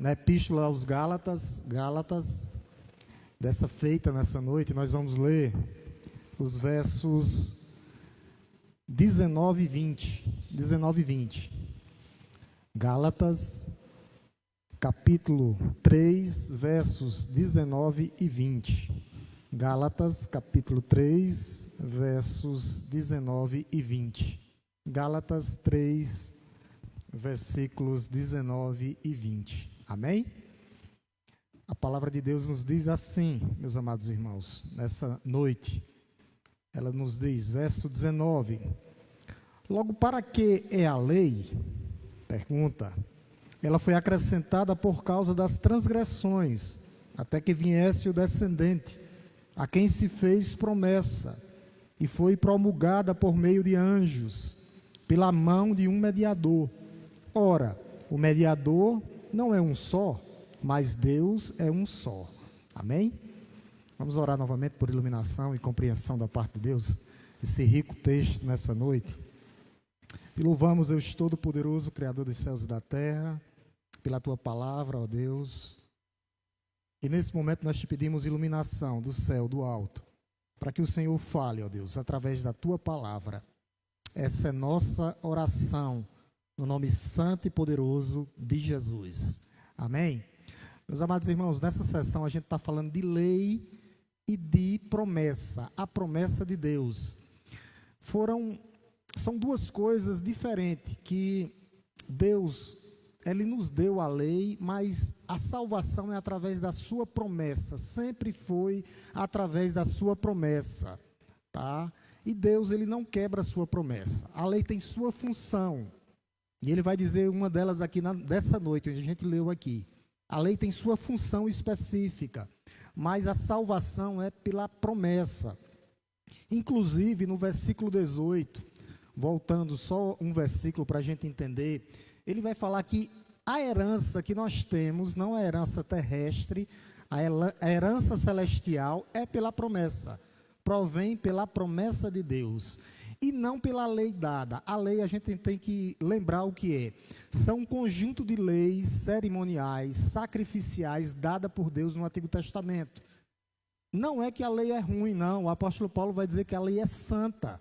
na Epístola aos Gálatas, dessa feita, nessa noite, nós vamos ler os versos 19 e 20. Gálatas, capítulo 3, versos 19 e 20. Gálatas, capítulo 3, versos 19 e 20. Gálatas 3, versículos 19 e 20. Amém? A palavra de Deus nos diz assim, meus amados irmãos, nessa noite. Ela nos diz, verso 19: logo, para que é a lei? Pergunta. Ela foi acrescentada por causa das transgressões, até que viesse o descendente, a quem se fez promessa, e foi promulgada por meio de anjos, pela mão de um mediador. Ora, o mediador não é um só, mas Deus é um só. Amém? Vamos orar novamente por iluminação e compreensão da parte de Deus, esse rico texto nessa noite. E louvamos Deus Todo-Poderoso, Criador dos céus e da terra, pela Tua palavra, ó Deus. E nesse momento nós te pedimos iluminação do céu, do alto, para que o Senhor fale, ó Deus, através da Tua palavra. Essa é nossa oração, no nome santo e poderoso de Jesus. Amém? Meus amados irmãos, nessa sessão a gente está falando de lei e de promessa, a promessa de Deus. São duas coisas diferentes, que Deus, Ele nos deu a lei, mas a salvação é através da sua promessa, sempre foi através da sua promessa, tá? E Deus, Ele não quebra a sua promessa, a lei tem sua função, e Ele vai dizer uma delas aqui dessa noite, onde a gente leu aqui. A lei tem sua função específica, mas a salvação é pela promessa. Inclusive, no versículo 18, voltando só um versículo para a gente entender, ele vai falar que a herança que nós temos, não é herança terrestre, a herança celestial é pela promessa, provém pela promessa de Deus, e não pela lei dada. A lei, a gente tem que lembrar o que é. São um conjunto de leis cerimoniais, sacrificiais, dada por Deus no Antigo Testamento. Não é que a lei é ruim, não. O apóstolo Paulo vai dizer que a lei é santa.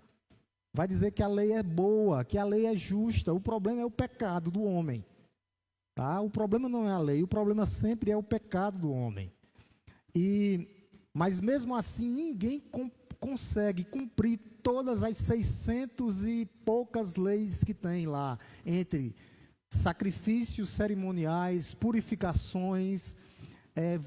Vai dizer que a lei é boa, que a lei é justa. O problema é o pecado do homem. Tá? O problema não é a lei, o problema sempre é o pecado do homem. Mas mesmo assim, ninguém consegue cumprir todas as 600 e poucas leis que tem lá, entre sacrifícios cerimoniais, purificações,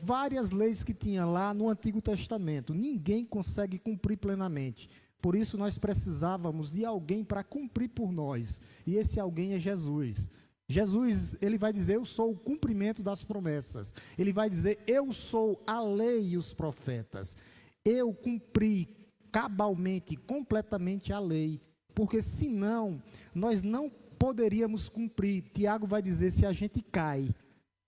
várias leis que tinha lá no Antigo Testamento. Ninguém consegue cumprir plenamente. Por isso nós precisávamos de alguém para cumprir por nós, e esse alguém é Jesus. Jesus, ele vai dizer, eu sou o cumprimento das promessas. Ele vai dizer, eu sou a lei e os profetas. Eu cumpri cabalmente, completamente a lei, porque senão nós não poderíamos cumprir. Tiago vai dizer, se a gente cai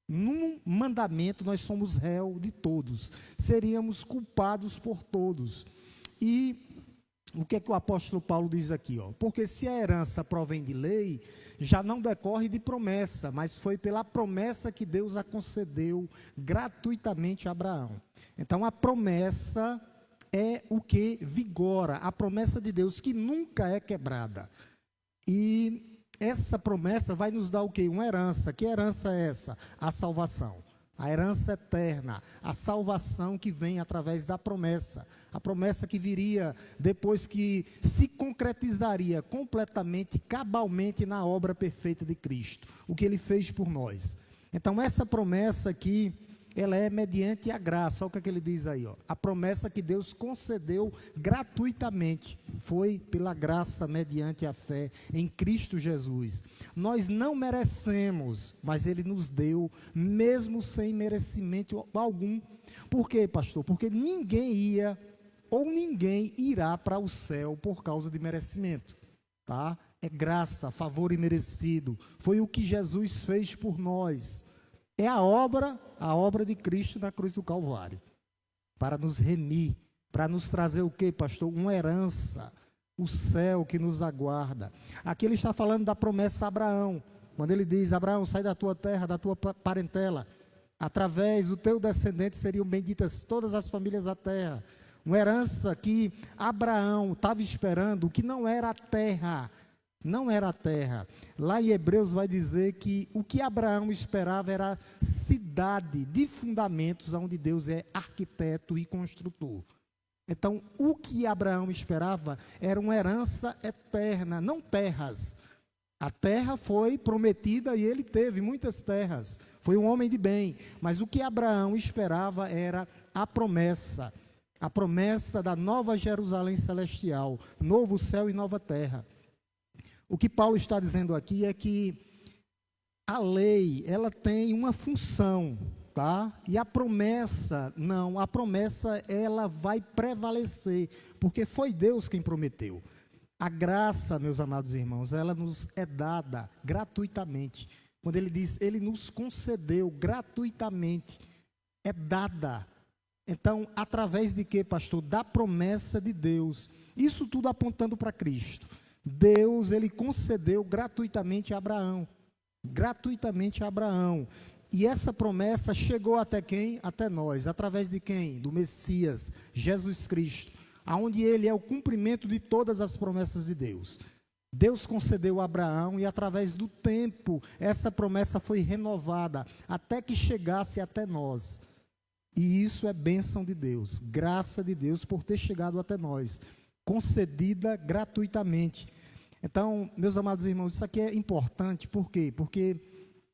num mandamento, nós somos réu de todos, seríamos culpados por todos. E o que é que o apóstolo Paulo diz aqui? Porque se a herança provém de lei, já não decorre de promessa, mas foi pela promessa que Deus a concedeu gratuitamente a Abraão. Então a promessa é o que vigora, a promessa de Deus que nunca é quebrada. E essa promessa vai nos dar o quê? Uma herança. Que herança é essa? A salvação. A herança eterna, a salvação que vem através da promessa. A promessa que viria depois que se concretizaria completamente, cabalmente na obra perfeita de Cristo. O que Ele fez por nós. Então essa promessa aqui, ela é mediante a graça. Olha o que ele diz aí. A promessa que Deus concedeu gratuitamente foi pela graça mediante a fé em Cristo Jesus. Nós não merecemos, mas Ele nos deu, mesmo sem merecimento algum. Por quê, pastor? Porque ninguém ia ou ninguém irá para o céu por causa de merecimento. Tá? É graça, favor imerecido. Foi o que Jesus fez por nós. É a obra de Cristo na cruz do Calvário, para nos remir, para nos trazer o quê, pastor? Uma herança, o céu que nos aguarda. Aqui ele está falando da promessa a Abraão, quando ele diz: Abraão, sai da tua terra, da tua parentela, através do teu descendente seriam benditas todas as famílias da terra. Uma herança que Abraão estava esperando, que não era a terra, não era a terra. Lá em Hebreus vai dizer que o que Abraão esperava era a cidade de fundamentos, onde Deus é arquiteto e construtor. Então, o que Abraão esperava era uma herança eterna, não terras. A terra foi prometida e ele teve muitas terras. Foi um homem de bem. Mas o que Abraão esperava era a promessa da nova Jerusalém celestial, novo céu e nova terra. O que Paulo está dizendo aqui é que a lei, ela tem uma função, tá? E a promessa, não, a promessa ela vai prevalecer, porque foi Deus quem prometeu. A graça, meus amados irmãos, ela nos é dada gratuitamente. Quando ele diz, ele nos concedeu gratuitamente, é dada. Então, através de quê, pastor? Da promessa de Deus. Isso tudo apontando para Cristo. Deus, ele concedeu gratuitamente a Abraão. Gratuitamente a Abraão. E essa promessa chegou até quem? Até nós. Através de quem? Do Messias, Jesus Cristo. Aonde ele é o cumprimento de todas as promessas de Deus. Deus concedeu a Abraão e através do tempo, essa promessa foi renovada, até que chegasse até nós. E isso é bênção de Deus, graça de Deus por ter chegado até nós, concedida gratuitamente. Então, meus amados irmãos, isso aqui é importante, por quê? Porque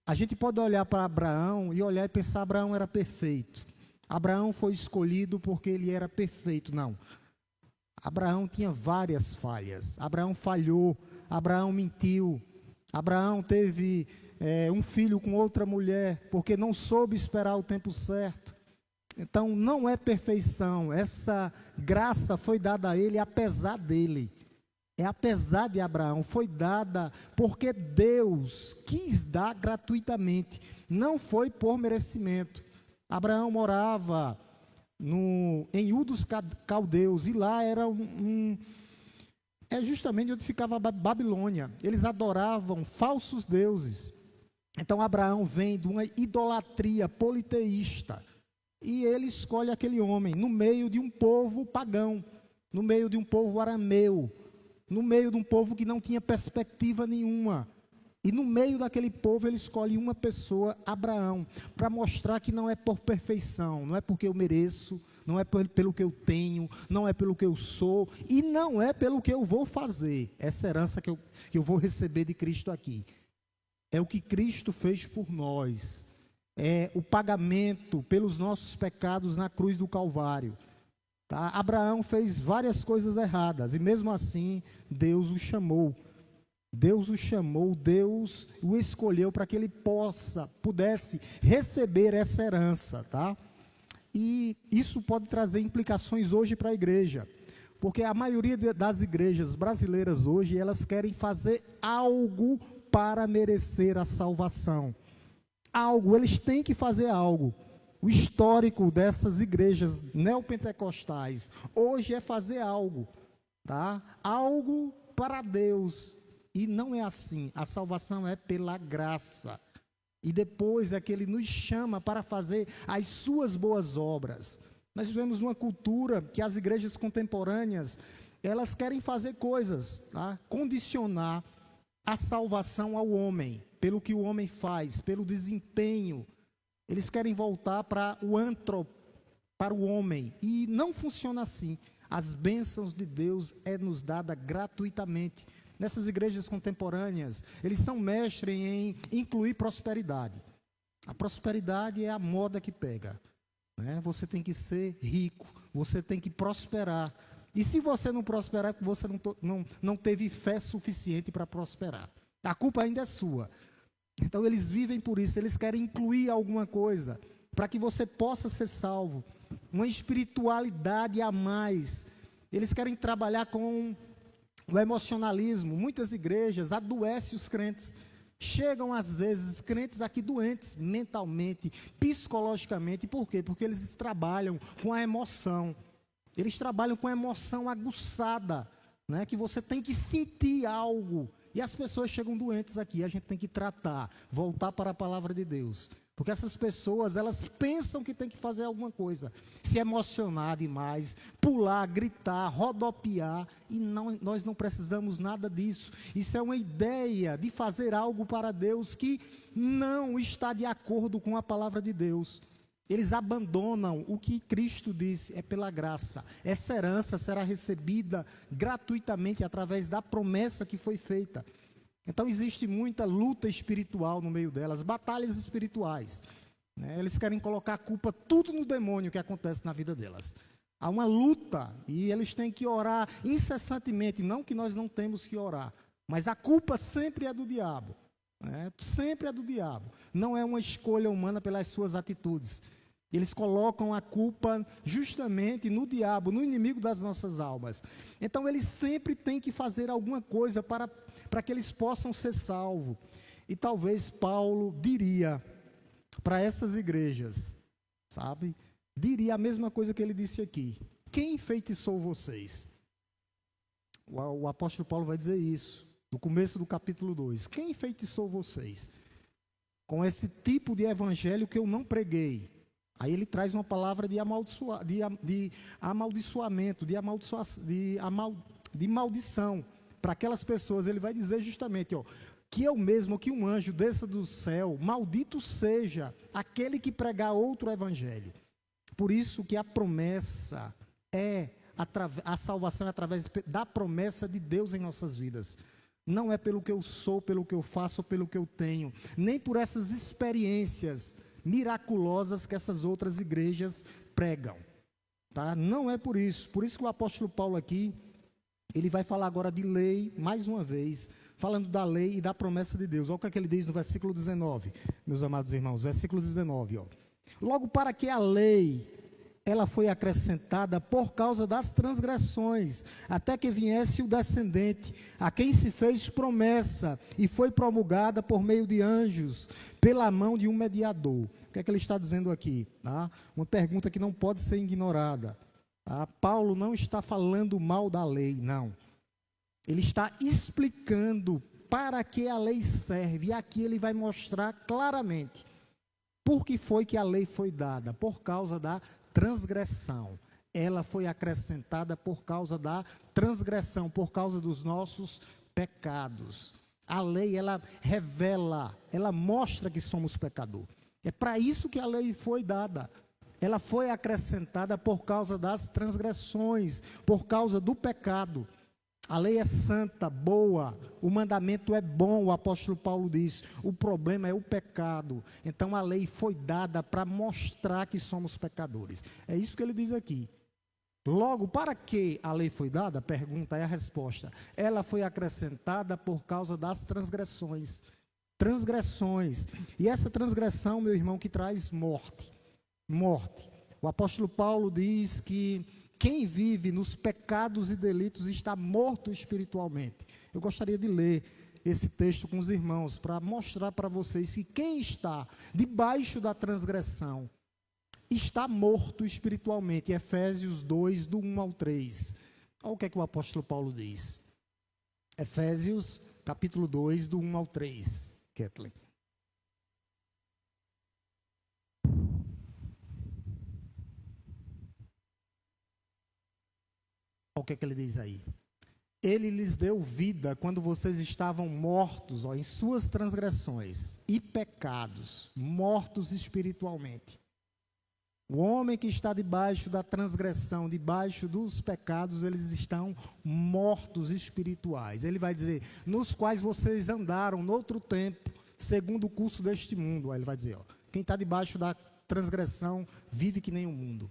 a gente pode olhar para Abraão e olhar e pensar, Abraão era perfeito. Abraão foi escolhido porque ele era perfeito. Não. Abraão tinha várias falhas. Abraão falhou, Abraão mentiu. Abraão teve um filho com outra mulher, porque não soube esperar o tempo certo. Então, não é perfeição. Essa graça foi dada a ele apesar dele. É apesar de Abraão, foi dada porque Deus quis dar gratuitamente. Não foi por merecimento. Abraão morava em Ur dos Caldeus, e lá era é justamente onde ficava a Babilônia. Eles adoravam falsos deuses. Então, Abraão vem de uma idolatria politeísta. E ele escolhe aquele homem no meio de um povo pagão, no meio de um povo arameu, no meio de um povo que não tinha perspectiva nenhuma. E no meio daquele povo ele escolhe uma pessoa, Abraão, para mostrar que não é por perfeição, não é porque eu mereço, não é pelo que eu tenho, não é pelo que eu sou, e não é pelo que eu vou fazer. Essa herança que eu vou receber de Cristo aqui. É o que Cristo fez por nós. É o pagamento pelos nossos pecados na cruz do Calvário. Tá? Abraão fez várias coisas erradas, e mesmo assim, Deus o chamou. Deus o chamou, Deus o escolheu para que ele pudesse receber essa herança, tá? E isso pode trazer implicações hoje para a igreja, porque a maioria das igrejas brasileiras hoje, elas querem fazer algo para merecer a salvação. Algo, eles têm que fazer algo. O histórico dessas igrejas neopentecostais hoje é fazer algo, tá? Algo para Deus. E não é assim. A salvação é pela graça. E depois é que ele nos chama para fazer as suas boas obras. Nós vivemos numa cultura que as igrejas contemporâneas, elas querem fazer coisas, tá? Condicionar a salvação ao homem, pelo que o homem faz, pelo desempenho. Eles querem voltar para o homem. E não funciona assim. As bênçãos de Deus nos dada gratuitamente. Nessas igrejas contemporâneas, eles são mestres em incluir prosperidade. A prosperidade é a moda que pega, né? Você tem que ser rico, você tem que prosperar. E se você não prosperar, você não teve fé suficiente para prosperar. A culpa ainda é sua. Então eles vivem por isso, eles querem incluir alguma coisa, para que você possa ser salvo. Uma espiritualidade a mais. Eles querem trabalhar com o emocionalismo. Muitas igrejas adoecem os crentes. Chegam às vezes crentes aqui doentes mentalmente, psicologicamente. Por quê? Porque eles trabalham com a emoção. Eles trabalham com a emoção aguçada, né? Que você tem que sentir algo. E as pessoas chegam doentes aqui, a gente tem que tratar, voltar para a palavra de Deus. Porque essas pessoas, elas pensam que tem que fazer alguma coisa, se emocionar demais, pular, gritar, rodopiar, e nós não precisamos nada disso. Isso é uma ideia de fazer algo para Deus que não está de acordo com a palavra de Deus. Eles abandonam o que Cristo disse, é pela graça. Essa herança será recebida gratuitamente através da promessa que foi feita. Então existe muita luta espiritual no meio delas, batalhas espirituais, né? Eles querem colocar a culpa tudo no demônio que acontece na vida delas. Há uma luta e eles têm que orar incessantemente, não que nós não temos que orar, mas a culpa sempre é do diabo, né? Sempre é do diabo, não é uma escolha humana pelas suas atitudes. Eles colocam a culpa justamente no diabo, no inimigo das nossas almas. Então eles sempre têm que fazer alguma coisa para que eles possam ser salvos. E talvez Paulo diria para essas igrejas, sabe? Diria a mesma coisa que ele disse aqui. Quem enfeitiçou vocês? O apóstolo Paulo vai dizer isso, no começo do capítulo 2. Quem enfeitiçou vocês? Com esse tipo de evangelho que eu não preguei. Aí ele traz uma palavra de amaldiçoamento, de maldição. Para aquelas pessoas, ele vai dizer justamente, que eu mesmo, que um anjo desça do céu, maldito seja aquele que pregar outro evangelho. Por isso que a promessa a salvação é através da promessa de Deus em nossas vidas. Não é pelo que eu sou, pelo que eu faço, pelo que eu tenho, nem por essas experiências miraculosas que essas outras igrejas pregam, tá? Não é por isso que o apóstolo Paulo aqui, ele vai falar agora de lei, mais uma vez, falando da lei e da promessa de Deus. Olha o que ele diz no versículo 19, meus amados irmãos, versículo 19, logo para que a lei, ela foi acrescentada por causa das transgressões, até que viesse o descendente, a quem se fez promessa, e foi promulgada por meio de anjos, pela mão de um mediador. O que é que ele está dizendo aqui? Tá? Uma pergunta que não pode ser ignorada. Tá? Paulo não está falando mal da lei, não. Ele está explicando para que a lei serve, e aqui ele vai mostrar claramente por que foi que a lei foi dada, por causa da transgressão. Ela foi acrescentada por causa da transgressão, por causa dos nossos pecados. A lei, ela revela, ela mostra que somos pecadores. É para isso que a lei foi dada. Ela foi acrescentada por causa das transgressões, por causa do pecado. A lei é santa, boa, o mandamento é bom, o apóstolo Paulo diz. O problema é o pecado. Então a lei foi dada para mostrar que somos pecadores. É isso que ele diz aqui. Logo, para que a lei foi dada? A pergunta é a resposta. Ela foi acrescentada por causa das transgressões. Transgressões. E essa transgressão, meu irmão, que traz morte. Morte. O apóstolo Paulo diz que quem vive nos pecados e delitos está morto espiritualmente. Eu gostaria de ler esse texto com os irmãos para mostrar para vocês que quem está debaixo da transgressão está morto espiritualmente. Efésios 2, do 1 ao 3. Olha o que é que o apóstolo Paulo diz. Efésios, capítulo 2, do 1 ao 3. Kathleen. Olha o que é que ele diz aí. Ele lhes deu vida quando vocês estavam mortos, em suas transgressões e pecados, mortos espiritualmente. O homem que está debaixo da transgressão, debaixo dos pecados, eles estão mortos espirituais. Ele vai dizer, nos quais vocês andaram no outro tempo, segundo o curso deste mundo. Aí ele vai dizer, quem está debaixo da transgressão vive que nem o mundo.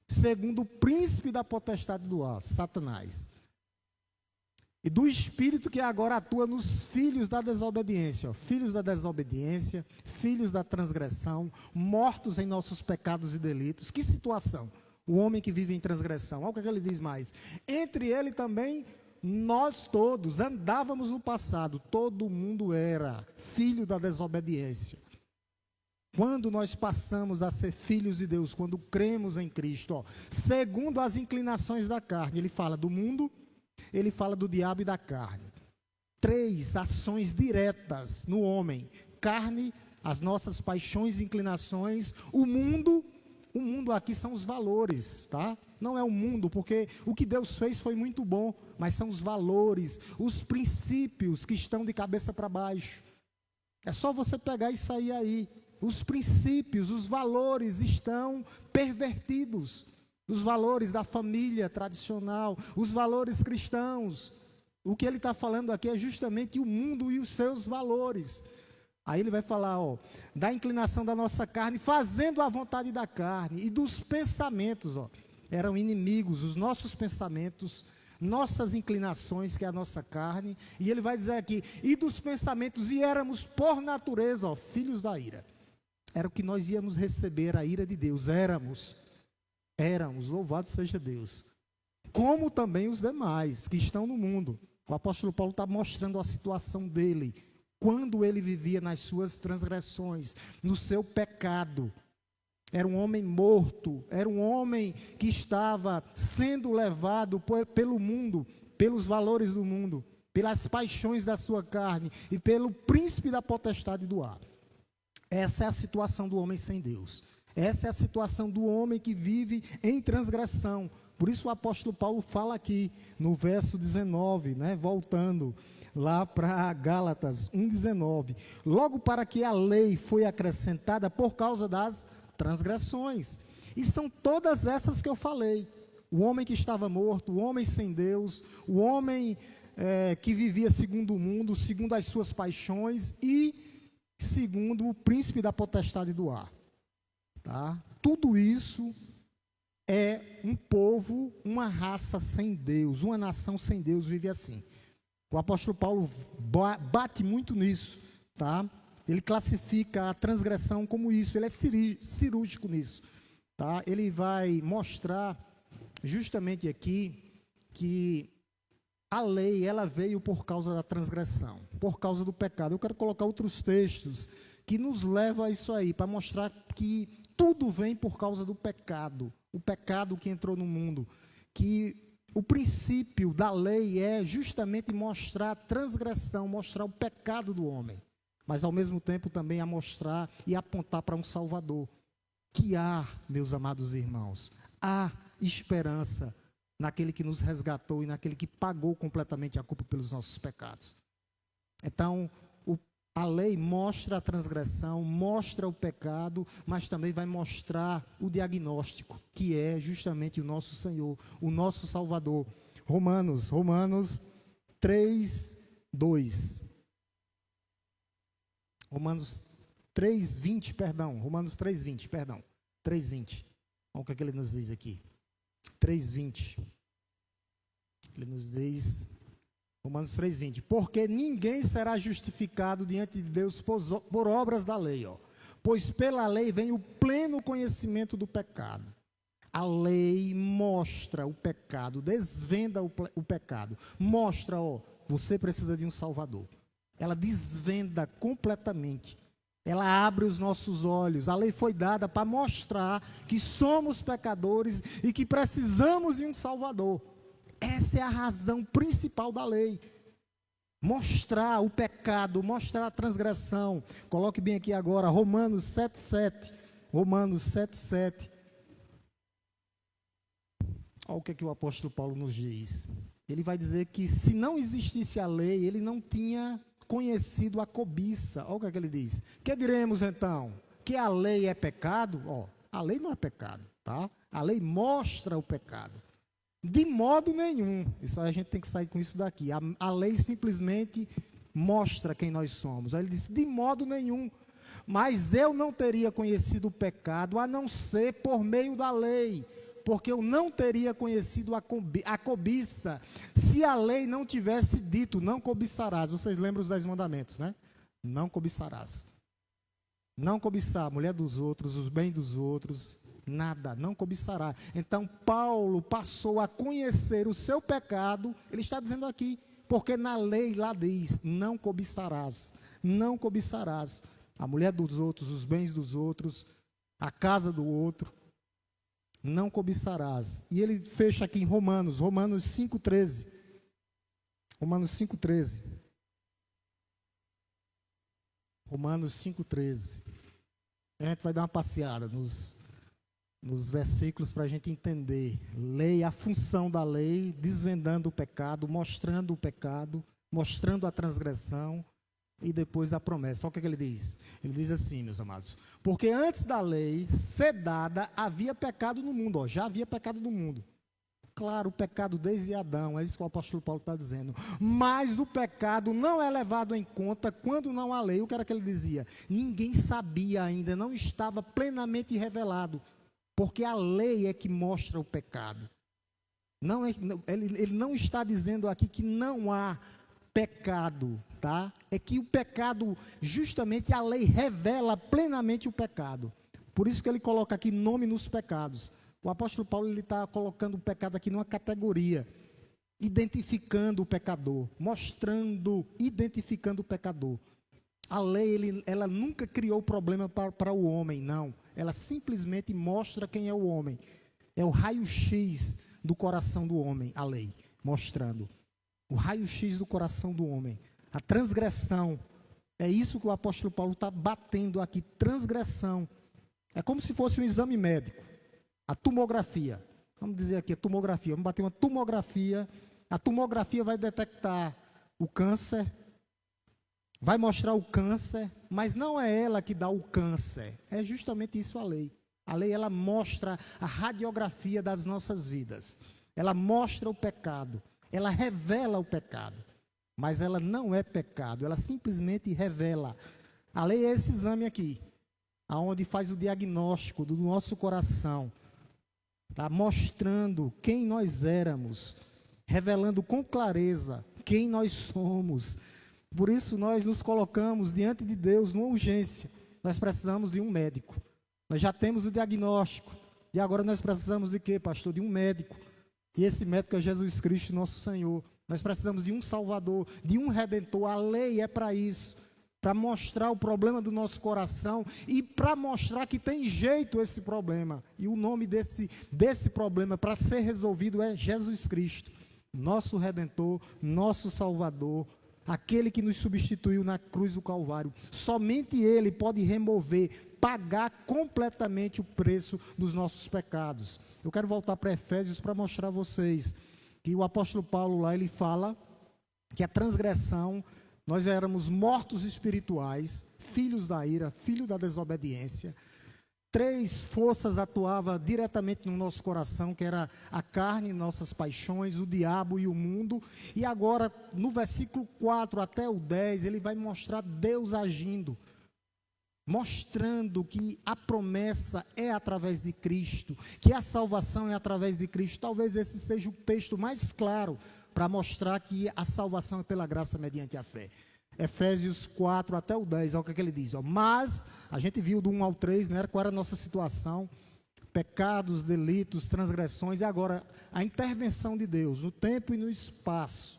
Segundo o príncipe da potestade do ar, Satanás. E do espírito que agora atua nos filhos da desobediência. Filhos da desobediência, filhos da transgressão, mortos em nossos pecados e delitos. Que situação? O homem que vive em transgressão. Olha o que ele diz mais. Entre ele também, nós todos andávamos no passado. Todo mundo era filho da desobediência. Quando nós passamos a ser filhos de Deus, quando cremos em Cristo, segundo as inclinações da carne, ele fala do mundo, ele fala do diabo e da carne. 3 ações diretas no homem: carne, as nossas paixões e inclinações, o mundo aqui são os valores, tá? Não é o mundo, porque o que Deus fez foi muito bom, mas são os valores, os princípios que estão de cabeça para baixo. É só você pegar e sair aí. Os princípios, os valores estão pervertidos. Os valores da família tradicional, os valores cristãos. O que ele está falando aqui é justamente o mundo e os seus valores. Aí ele vai falar, da inclinação da nossa carne, fazendo a vontade da carne, e dos pensamentos, eram inimigos, os nossos pensamentos, nossas inclinações, que é a nossa carne, e ele vai dizer aqui, e dos pensamentos, e éramos por natureza, filhos da ira. Era o que nós íamos receber, a ira de Deus, éramos, louvado seja Deus. Como também os demais que estão no mundo. O apóstolo Paulo está mostrando a situação dele, quando ele vivia nas suas transgressões, no seu pecado. Era um homem morto, era um homem que estava sendo levado pelo mundo, pelos valores do mundo, pelas paixões da sua carne e pelo príncipe da potestade do ar. Essa é a situação do homem sem Deus. Essa é a situação do homem que vive em transgressão. Por isso o apóstolo Paulo fala aqui no verso 19, voltando lá para Gálatas 1,19. Logo para que a lei foi acrescentada por causa das transgressões. E são todas essas que eu falei. O homem que estava morto, o homem sem Deus, o homem que vivia segundo o mundo, segundo as suas paixões e segundo o príncipe da potestade do ar. Tá? Tudo isso é um povo, uma raça sem Deus, uma nação sem Deus vive assim. O apóstolo Paulo bate muito nisso, tá? Ele classifica a transgressão como isso, ele é cirúrgico nisso, tá? Ele vai mostrar justamente aqui que a lei, ela veio por causa da transgressão, por causa do pecado. Eu quero colocar outros textos que nos levam a isso aí, para mostrar que tudo vem por causa do pecado, o pecado que entrou no mundo, que o princípio da lei é justamente mostrar a transgressão, mostrar o pecado do homem, mas ao mesmo tempo também a mostrar e apontar para um Salvador, que há, meus amados irmãos, há esperança naquele que nos resgatou e naquele que pagou completamente a culpa pelos nossos pecados. Então, a lei mostra a transgressão, mostra o pecado, mas também vai mostrar o diagnóstico, que é justamente o nosso Senhor, o nosso Salvador. Romanos 3:2. Romanos 3:20, perdão. 3:20. Olha o que ele nos diz aqui. 3:20. Ele nos diz... Romanos 3:20, porque ninguém será justificado diante de Deus por obras da lei, pois pela lei vem o pleno conhecimento do pecado. A lei mostra o pecado, desvenda o pecado, mostra, você precisa de um Salvador. Ela desvenda completamente, ela abre os nossos olhos. A lei foi dada para mostrar que somos pecadores e que precisamos de um Salvador. Essa é a razão principal da lei. Mostrar o pecado, mostrar a transgressão. Coloque bem aqui agora, Romanos 7:7. Romanos 7:7. Olha o que o apóstolo Paulo nos diz. Ele vai dizer que se não existisse a lei, ele não tinha conhecido a cobiça. Olha o que ele diz. Que diremos então? Que a lei é pecado? A lei não é pecado, tá? A lei mostra o pecado. De modo nenhum. Isso a gente tem que sair com isso daqui. A lei simplesmente mostra quem nós somos. Aí ele disse, de modo nenhum. Mas eu não teria conhecido o pecado a não ser por meio da lei. Porque eu não teria conhecido a cobiça se a lei não tivesse dito, não cobiçarás. Vocês lembram os 10 mandamentos, né? Não cobiçarás. Não cobiçar a mulher dos outros, os bens dos outros. Nada, não cobiçará. Então Paulo passou a conhecer o seu pecado. Ele está dizendo aqui, porque na lei lá diz, não cobiçarás. Não cobiçarás a mulher dos outros, os bens dos outros, a casa do outro. Não cobiçarás. E ele fecha aqui em Romanos 5:13. Romanos 5:13. Romanos 5,13. A gente vai dar uma passeada nos versículos para a gente entender. Lei, a função da lei, desvendando o pecado, mostrando a transgressão e depois a promessa. Olha o que ele diz. Ele diz assim, meus amados: porque antes da lei ser dada, havia pecado no mundo. Ó, já havia pecado no mundo. Claro, o pecado desde Adão, é isso que o apóstolo Paulo está dizendo. Mas o pecado não é levado em conta quando não há lei. O que era que ele dizia? Ninguém sabia ainda, não estava plenamente revelado. Porque a lei é que mostra o pecado. Ele não está dizendo aqui que não há pecado, tá? É que o pecado, justamente a lei revela plenamente o pecado. Por isso que ele coloca aqui nome nos pecados. O apóstolo Paulo está colocando o pecado aqui numa categoria, identificando o pecador, identificando o pecador. A lei, ela nunca criou problema para o homem, não. Ela simplesmente mostra quem é o homem. É o raio-x do coração do homem, a lei, mostrando. O raio-x do coração do homem. A transgressão. É isso que o apóstolo Paulo está batendo aqui, transgressão. É como se fosse um exame médico. A tomografia. Vamos dizer aqui, a tomografia. Vamos bater uma tomografia. A tomografia vai detectar o câncer. Vai mostrar o câncer, mas não é ela que dá o câncer. É justamente isso a lei. A lei, ela mostra a radiografia das nossas vidas. Ela mostra o pecado. Ela revela o pecado. Mas ela não é pecado. Ela simplesmente revela. A lei é esse exame aqui, aonde faz o diagnóstico do nosso coração. Está mostrando quem nós éramos. Revelando com clareza quem nós somos. Por isso nós nos colocamos diante de Deus numa urgência. Nós precisamos de um médico. Nós já temos o diagnóstico. E agora nós precisamos de quê, pastor? De um médico. E esse médico é Jesus Cristo, nosso Senhor. Nós precisamos de um Salvador, de um Redentor. A lei é para isso. Para mostrar o problema do nosso coração e para mostrar que tem jeito esse problema. E o nome desse problema para ser resolvido é Jesus Cristo. Nosso Redentor, nosso Salvador. Aquele que nos substituiu na cruz do Calvário. Somente Ele pode remover, pagar completamente o preço dos nossos pecados. Eu quero voltar para Efésios para mostrar a vocês que o apóstolo Paulo lá, ele fala que a transgressão, nós éramos mortos espirituais, filhos da ira, filhos da desobediência. 3 forças atuavam diretamente no nosso coração, que era a carne, nossas paixões, o diabo e o mundo. E agora, no versículo 4 até o 10, ele vai mostrar Deus agindo, mostrando que a promessa é através de Cristo, que a salvação é através de Cristo. Talvez esse seja o texto mais claro para mostrar que a salvação é pela graça mediante a fé. Efésios 4 até o 10, olha o que ele diz. Mas, a gente viu do 1 ao 3, né, qual era a nossa situação, pecados, delitos, transgressões, e agora a intervenção de Deus no tempo e no espaço,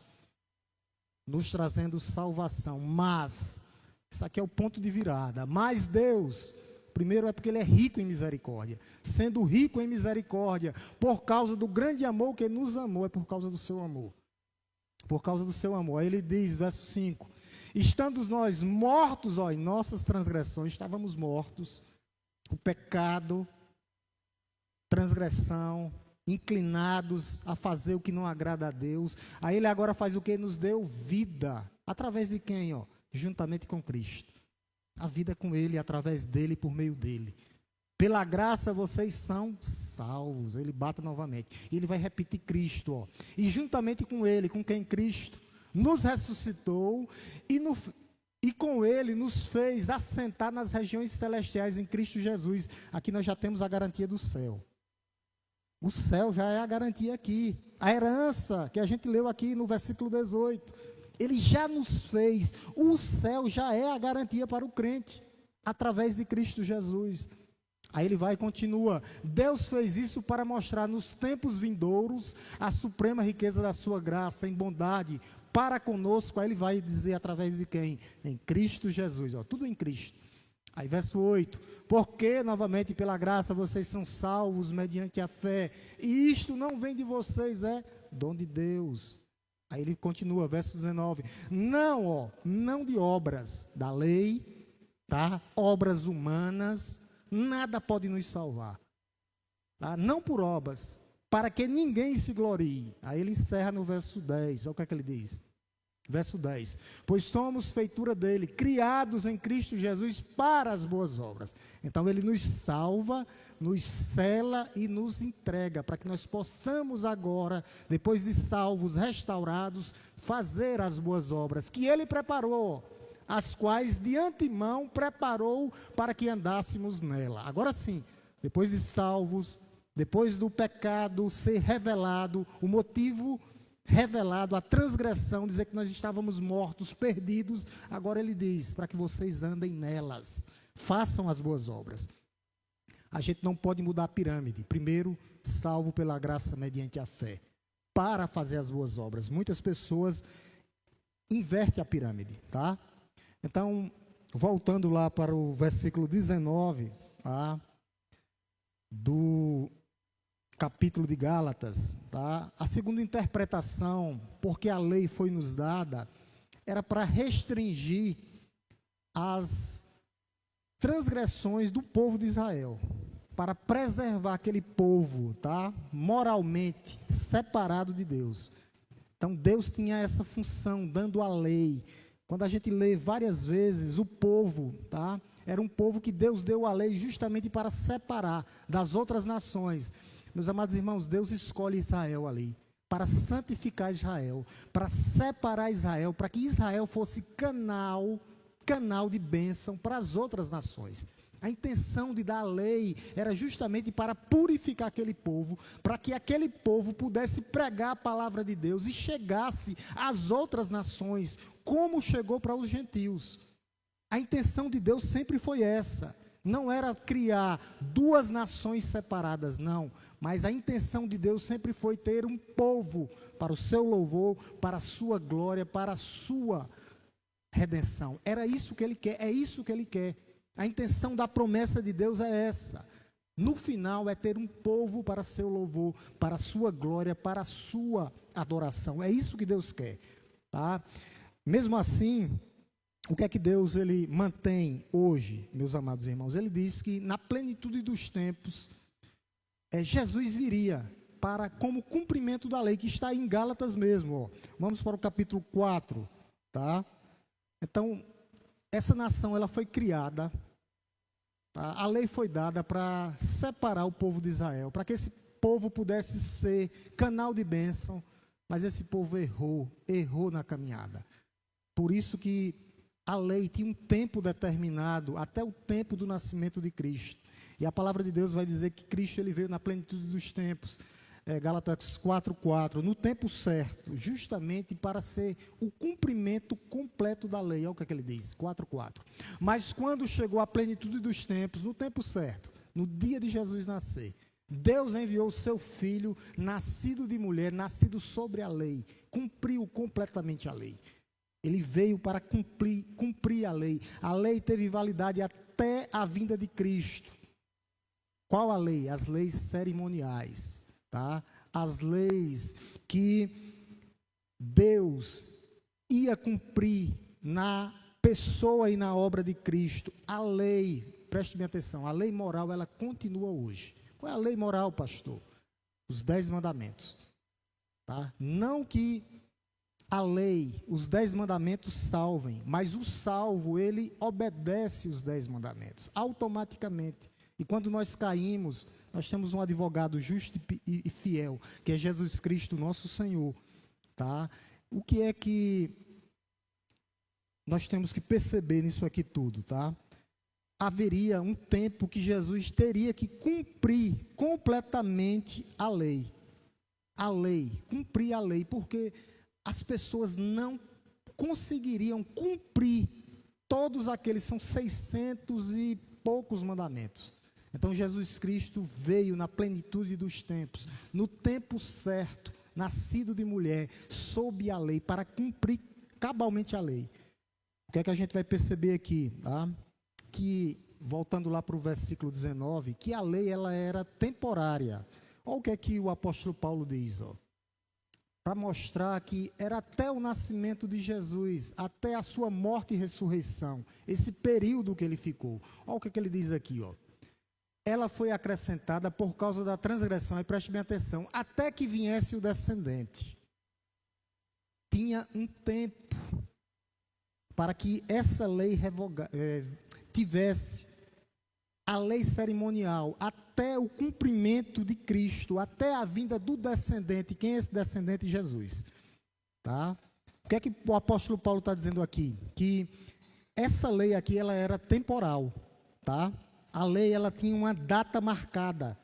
nos trazendo salvação. Mas, isso aqui é o ponto de virada, mas Deus, primeiro é porque Ele é rico em misericórdia, sendo rico em misericórdia, por causa do grande amor que Ele nos amou, é por causa do seu amor, por causa do seu amor. Aí ele diz, verso 5, estando nós mortos, ó, em nossas transgressões, estávamos mortos, o pecado, transgressão, inclinados a fazer o que não agrada a Deus. Aí ele agora faz o que? Nos deu vida. Através de quem? Ó? Juntamente com Cristo. A vida com Ele, através dEle, por meio dEle. Pela graça vocês são salvos. Ele bate novamente. Ele vai repetir Cristo. Ó. E juntamente com Ele, com quem Cristo nos ressuscitou e com Ele nos fez assentar nas regiões celestiais em Cristo Jesus. Aqui nós já temos a garantia do céu. O céu já é a garantia aqui. A herança que a gente leu aqui no versículo 18. Ele já nos fez. O céu já é a garantia para o crente, através de Cristo Jesus. Aí ele vai e continua. Deus fez isso para mostrar nos tempos vindouros a suprema riqueza da sua graça em bondade para conosco. Aí ele vai dizer através de quem? Em Cristo Jesus, ó, tudo em Cristo. Aí verso 8, porque novamente pela graça vocês são salvos mediante a fé, e isto não vem de vocês, é dom de Deus. Aí ele continua, verso 19, não de obras da lei, tá? Obras humanas, nada pode nos salvar. Tá? Não por obras, para que ninguém se glorie. Aí ele encerra no verso 10, olha o que é que ele diz. Verso 10, pois somos feitura dele, criados em Cristo Jesus para as boas obras. Então ele nos salva, nos sela e nos entrega, para que nós possamos agora, depois de salvos, restaurados, fazer as boas obras que ele preparou, as quais de antemão preparou para que andássemos nela. Agora sim, depois de salvos, depois do pecado ser revelado, o motivo revelado, a transgressão, dizer que nós estávamos mortos, perdidos, agora ele diz, para que vocês andem nelas, façam as boas obras. A gente não pode mudar a pirâmide. Primeiro, salvo pela graça mediante a fé, para fazer as boas obras. Muitas pessoas invertem a pirâmide, tá? Então, voltando lá para o versículo 19, tá? Do capítulo de Gálatas, tá? A segunda interpretação, porque a lei foi nos dada, era para restringir as transgressões do povo de Israel, para preservar aquele povo, tá? Moralmente separado de Deus. Então Deus tinha essa função, dando a lei. Quando a gente lê várias vezes, o povo, tá? Era um povo que Deus deu a lei justamente para separar das outras nações. Meus amados irmãos, Deus escolhe Israel ali, para santificar Israel, para separar Israel, para que Israel fosse canal de bênção para as outras nações. A intenção de dar a lei era justamente para purificar aquele povo, para que aquele povo pudesse pregar a palavra de Deus e chegasse às outras nações, como chegou para os gentios. A intenção de Deus sempre foi essa. Não era criar duas nações separadas, não. Mas a intenção de Deus sempre foi ter um povo para o seu louvor, para a sua glória, para a sua redenção. Era isso que ele quer, é isso que ele quer. A intenção da promessa de Deus é essa. No final é ter um povo para seu louvor, para a sua glória, para a sua adoração. É isso que Deus quer, tá? Mesmo assim, o que é que Deus ele mantém hoje, meus amados irmãos? Ele diz que na plenitude dos tempos, Jesus viria para como cumprimento da lei, que está em Gálatas mesmo. Ó. Vamos para o capítulo 4, tá? Então, essa nação ela foi criada, tá? A lei foi dada para separar o povo de Israel, para que esse povo pudesse ser canal de bênção, mas esse povo errou na caminhada. Por isso que a lei tinha um tempo determinado, até o tempo do nascimento de Cristo. E a palavra de Deus vai dizer que Cristo ele veio na plenitude dos tempos. Gálatas 4:4, no tempo certo, justamente para ser o cumprimento completo da lei. Olha o que ele diz, 4:4. Mas quando chegou a plenitude dos tempos, no tempo certo, no dia de Jesus nascer, Deus enviou o seu Filho, nascido de mulher, nascido sobre a lei, cumpriu completamente a lei. Ele veio para cumprir a lei. A lei teve validade até a vinda de Cristo. Qual a lei? As leis cerimoniais, tá? As leis que Deus ia cumprir na pessoa e na obra de Cristo. A lei, preste bem atenção, a lei moral, ela continua hoje. Qual é a lei moral, pastor? Os 10 mandamentos, tá? Não que a lei, os 10 mandamentos salvem, mas o salvo, ele obedece os 10 mandamentos, automaticamente. E quando nós caímos, nós temos um advogado justo e fiel, que é Jesus Cristo, nosso Senhor, tá? O que é que nós temos que perceber nisso aqui tudo, tá? Haveria um tempo que Jesus teria que cumprir completamente a lei. Cumprir a lei, porque as pessoas não conseguiriam cumprir todos aqueles, são 600 e poucos mandamentos. Então Jesus Cristo veio na plenitude dos tempos, no tempo certo, nascido de mulher, sob a lei, para cumprir cabalmente a lei. O que é que a gente vai perceber aqui? Tá? Que, voltando lá para o versículo 19, que a lei ela era temporária. Olha o que é que o apóstolo Paulo diz. Ó. para mostrar que era até o nascimento de Jesus, até a sua morte e ressurreição, esse período que ele ficou. Olha o que ele diz aqui, ó. Ela foi acrescentada por causa da transgressão, e preste bem atenção, até que viesse o descendente. Tinha um tempo para que essa lei tivesse a lei cerimonial, até o cumprimento de Cristo, até a vinda do descendente. Quem é esse descendente? Jesus. Tá? O que é que o apóstolo Paulo está dizendo aqui? Que essa lei aqui, ela era temporal. Tá? A lei, ela tinha uma data marcada.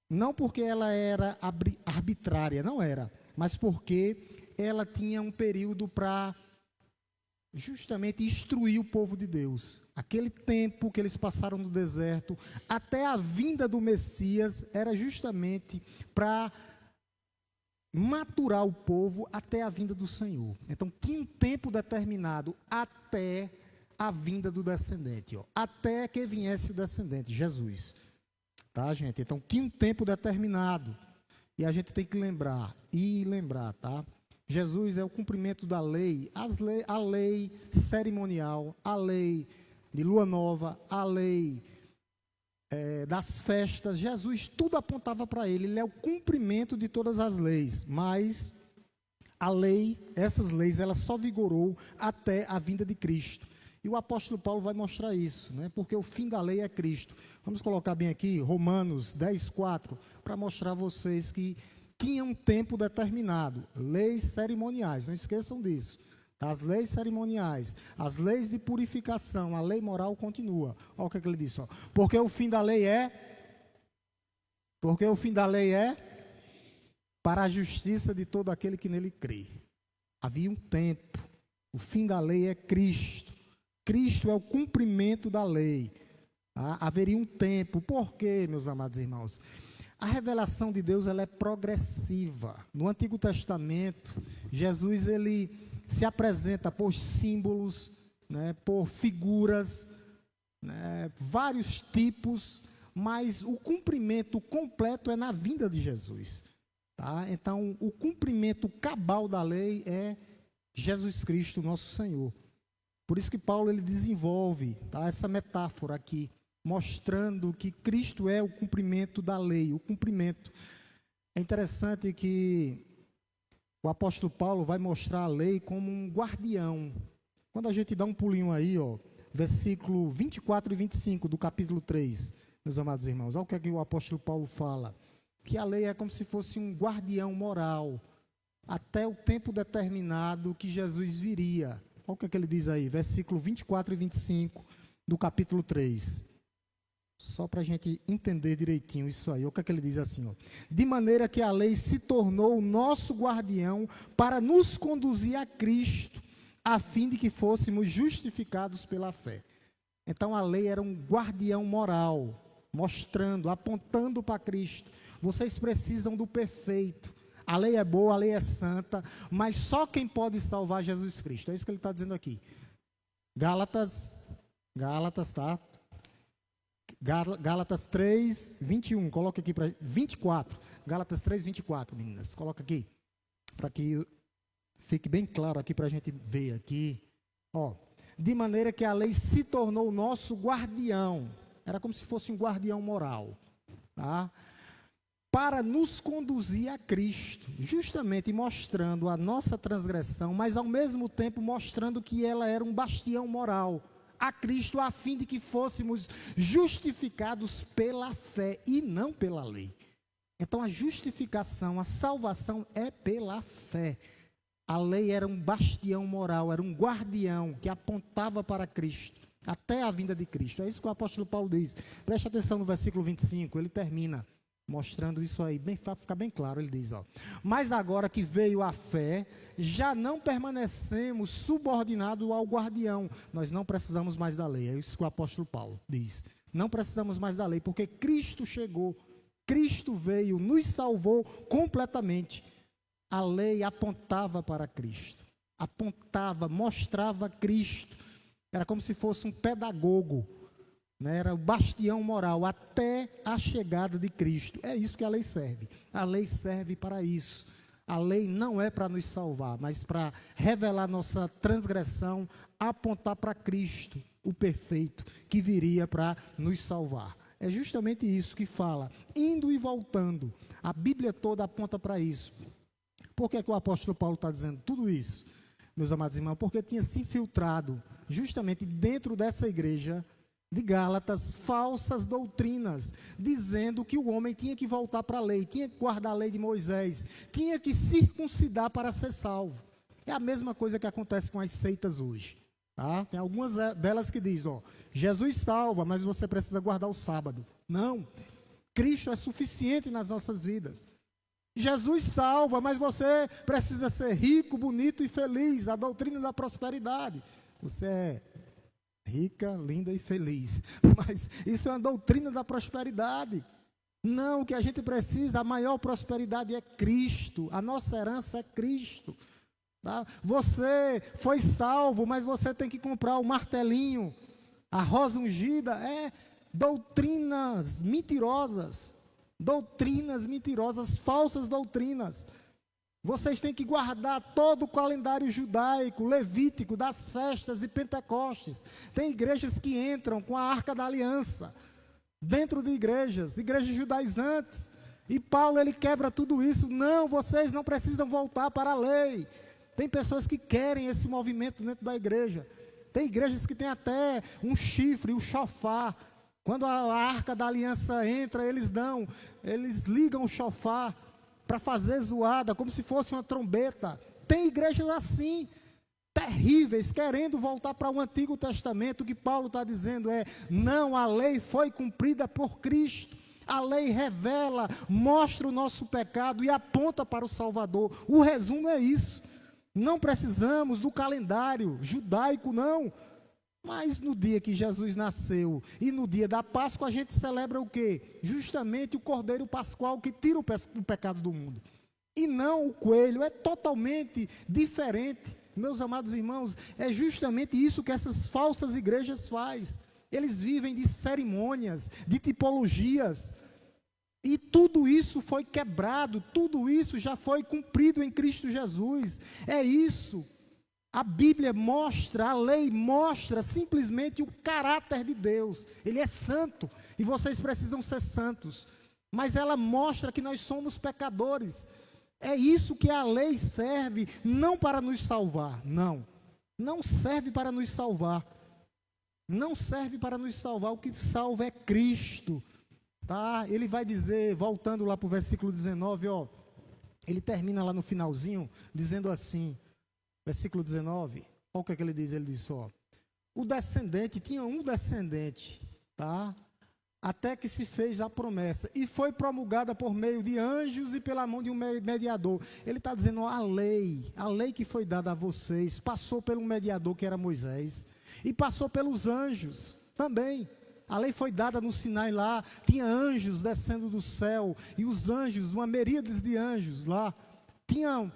Não porque ela era arbitrária, não era. Mas porque ela tinha um período para justamente instruir o povo de Deus. Aquele tempo que eles passaram no deserto, até a vinda do Messias, era justamente para maturar o povo até a vinda do Senhor. Então, tinha um tempo determinado até a vinda do descendente, ó, até que viesse o descendente, Jesus. Tá, gente? Então, tinha um tempo determinado. E a gente tem que lembrar, tá? Jesus é o cumprimento da lei, a lei cerimonial, a lei de lua nova, a lei das festas. Jesus, tudo apontava para ele é o cumprimento de todas as leis, mas a lei, essas leis, ela só vigorou até a vinda de Cristo. E o apóstolo Paulo vai mostrar isso, né? Porque o fim da lei é Cristo. Vamos colocar bem aqui, Romanos 10:4, para mostrar a vocês que tinha um tempo determinado, leis cerimoniais, não esqueçam disso. As leis cerimoniais, as leis de purificação, a lei moral continua. Olha o que ele disse, ó. Porque o fim da lei é para a justiça de todo aquele que nele crê. Havia um tempo, o fim da lei é Cristo. Cristo é o cumprimento da lei. Tá? Haveria um tempo. Por quê, meus amados irmãos? A revelação de Deus, ela é progressiva. No Antigo Testamento, Jesus, ele se apresenta por símbolos, né, por figuras, né, vários tipos, mas o cumprimento completo é na vinda de Jesus. Tá? Então, o cumprimento cabal da lei é Jesus Cristo, nosso Senhor. Por isso que Paulo, ele desenvolve, tá, essa metáfora aqui, mostrando que Cristo é o cumprimento da lei, o cumprimento. É interessante que o apóstolo Paulo vai mostrar a lei como um guardião. Quando a gente dá um pulinho aí, ó, versículo 24 e 25 do capítulo 3, meus amados irmãos, olha o que é que o apóstolo Paulo fala. Que a lei é como se fosse um guardião moral, até o tempo determinado que Jesus viria. Olha o que é que ele diz aí, versículo 24 e 25 do capítulo 3. Só para a gente entender direitinho isso aí. O que é que ele diz assim? Ó? De maneira que a lei se tornou o nosso guardião para nos conduzir a Cristo, a fim de que fôssemos justificados pela fé. Então a lei era um guardião moral, mostrando, apontando para Cristo. Vocês precisam do perfeito. A lei é boa, a lei é santa, mas só quem pode salvar é Jesus Cristo. É isso que ele está dizendo aqui. Gálatas, tá? Gálatas 3, 21, coloca aqui para 24. Gálatas 3, 24, meninas, coloca aqui, para que fique bem claro aqui para a gente ver aqui. Ó, de maneira que a lei se tornou o nosso guardião, era como se fosse um guardião moral, tá? Para nos conduzir a Cristo, justamente mostrando a nossa transgressão, mas ao mesmo tempo mostrando que ela era um bastião moral, a Cristo, a fim de que fôssemos justificados pela fé e não pela lei. Então a justificação, a salvação é pela fé. A lei era um bastião moral, era um guardião que apontava para Cristo, até a vinda de Cristo. É isso que o apóstolo Paulo diz. Preste atenção no versículo 25, ele termina mostrando isso aí, para ficar bem claro, ele diz, ó, mas agora que veio a fé, já não permanecemos subordinados ao guardião, nós não precisamos mais da lei, é isso que o apóstolo Paulo diz, não precisamos mais da lei, porque Cristo chegou, Cristo veio, nos salvou completamente. A lei apontava para Cristo, apontava, mostrava Cristo, era como se fosse um pedagogo, né? Era o bastião moral até a chegada de Cristo. É isso que a lei serve. A lei serve para isso. A lei não é para nos salvar, mas para revelar nossa transgressão, apontar para Cristo, o perfeito, que viria para nos salvar. É justamente isso que fala, indo e voltando. A Bíblia toda aponta para isso. Por que o apóstolo Paulo está dizendo tudo isso, meus amados irmãos? Porque tinha se infiltrado, justamente dentro dessa igreja de Gálatas, falsas doutrinas, dizendo que o homem tinha que voltar para a lei, tinha que guardar a lei de Moisés, tinha que circuncidar para ser salvo. É a mesma coisa que acontece com as seitas hoje. Tá? Tem algumas delas que dizem, Jesus salva, mas você precisa guardar o sábado. Não, Cristo é suficiente nas nossas vidas. Jesus salva, mas você precisa ser rico, bonito e feliz. A doutrina da prosperidade. Você é rica, linda e feliz. Mas isso é uma doutrina da prosperidade. Não, o que a gente precisa, a maior prosperidade é Cristo. A nossa herança é Cristo. Tá? Você foi salvo, mas você tem que comprar o martelinho, a rosa ungida. É doutrinas mentirosas. Doutrinas mentirosas, falsas doutrinas. Vocês têm que guardar todo o calendário judaico, levítico, das festas de Pentecostes. Tem igrejas que entram com a Arca da Aliança, dentro de igrejas judaizantes. E Paulo, ele quebra tudo isso. Não, vocês não precisam voltar para a lei. Tem pessoas que querem esse movimento dentro da igreja. Tem igrejas que têm até um chifre, um chofar. Quando a Arca da Aliança entra, eles ligam o chofar para fazer zoada, como se fosse uma trombeta. Tem igrejas assim, terríveis, querendo voltar para o Antigo Testamento. O que Paulo está dizendo é, não, a lei foi cumprida por Cristo. A lei revela, mostra o nosso pecado e aponta para o Salvador. O resumo é isso. Não precisamos do calendário judaico, não. Mas no dia que Jesus nasceu e no dia da Páscoa, a gente celebra o quê? Justamente o Cordeiro Pascual que tira o pecado do mundo. E não o coelho, é totalmente diferente. Meus amados irmãos, é justamente isso que essas falsas igrejas fazem. Eles vivem de cerimônias, de tipologias. E tudo isso foi quebrado, tudo isso já foi cumprido em Cristo Jesus. É isso. A Bíblia mostra, a lei mostra simplesmente o caráter de Deus. Ele é santo e vocês precisam ser santos. Mas ela mostra que nós somos pecadores. É isso que a lei serve, não para nos salvar, não. Não serve para nos salvar. Não serve para nos salvar, o que salva é Cristo. Tá? Ele vai dizer, voltando lá para o versículo 19, ele termina lá no finalzinho, dizendo assim, versículo 19, olha o que ele diz, o descendente, tinha um descendente, tá? Até que se fez a promessa, e foi promulgada por meio de anjos e pela mão de um mediador. Ele está dizendo, a lei que foi dada a vocês, passou pelo mediador que era Moisés, e passou pelos anjos também. A lei foi dada no Sinai lá, tinha anjos descendo do céu, e os anjos, uma miríade de anjos lá, tinha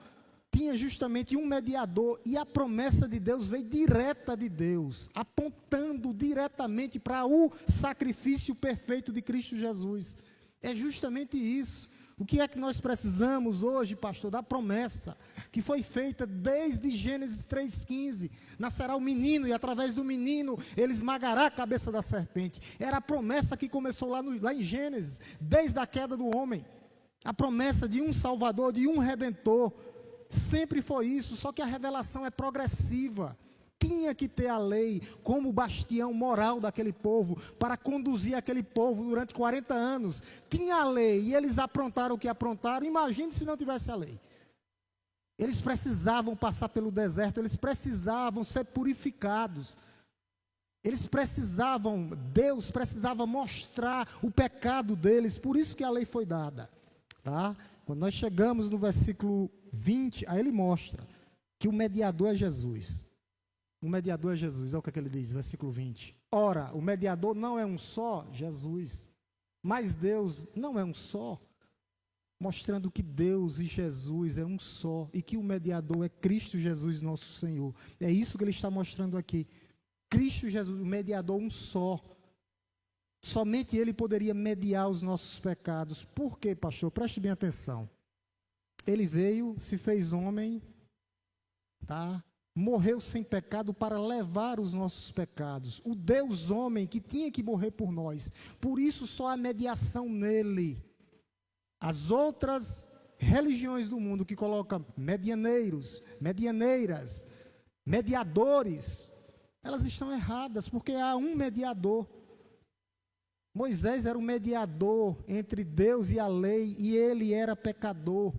justamente um mediador, e a promessa de Deus veio direta de Deus, apontando diretamente para o sacrifício perfeito de Cristo Jesus. É justamente isso. O que é que nós precisamos hoje, pastor? Da promessa que foi feita desde Gênesis 3,15. Nascerá o menino e através do menino ele esmagará a cabeça da serpente. Era a promessa que começou lá em Gênesis, desde a queda do homem. A promessa de um Salvador, de um Redentor. Sempre foi isso, só que a revelação é progressiva. Tinha que ter a lei como bastião moral daquele povo, para conduzir aquele povo durante 40 anos. Tinha a lei e eles aprontaram o que aprontaram. Imagine se não tivesse a lei. Eles precisavam passar pelo deserto, eles precisavam ser purificados. Deus precisava mostrar o pecado deles, por isso que a lei foi dada. Tá? Quando nós chegamos no versículo 20, aí ele mostra que o mediador é Jesus. O mediador é Jesus, olha o que ele diz, versículo 20. Ora, o mediador não é um só, Jesus, mas Deus não é um só, mostrando que Deus e Jesus é um só, e que o mediador é Cristo Jesus, nosso Senhor. É isso que ele está mostrando aqui. Cristo Jesus, o mediador um só. Somente ele poderia mediar os nossos pecados. Por quê, pastor? Preste bem atenção. ele veio, se fez homem, tá? Morreu sem pecado para levar os nossos pecados. O Deus homem que tinha que morrer por nós. Por isso só há mediação nele. As outras religiões do mundo que colocam medianeiros, medianeiras, mediadores, elas estão erradas, porque há um mediador. Moisés era o mediador entre Deus e a lei, e ele era pecador.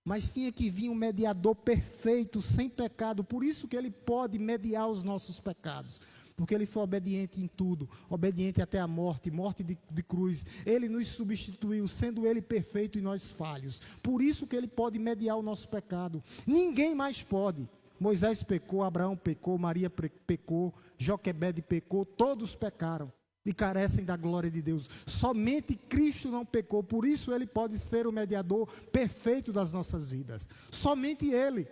Mas tinha que vir um mediador perfeito, sem pecado. Por isso que ele pode mediar os nossos pecados. Porque ele foi obediente em tudo. Obediente até a morte, morte de cruz. Ele nos substituiu, sendo ele perfeito e nós falhos. Por isso que ele pode mediar o nosso pecado. Ninguém mais pode. Moisés pecou, Abraão pecou, Maria pecou, Joquebede pecou. Todos pecaram e carecem da glória de Deus. Somente Cristo não pecou, por isso ele pode ser o mediador perfeito das nossas vidas. Somente ele.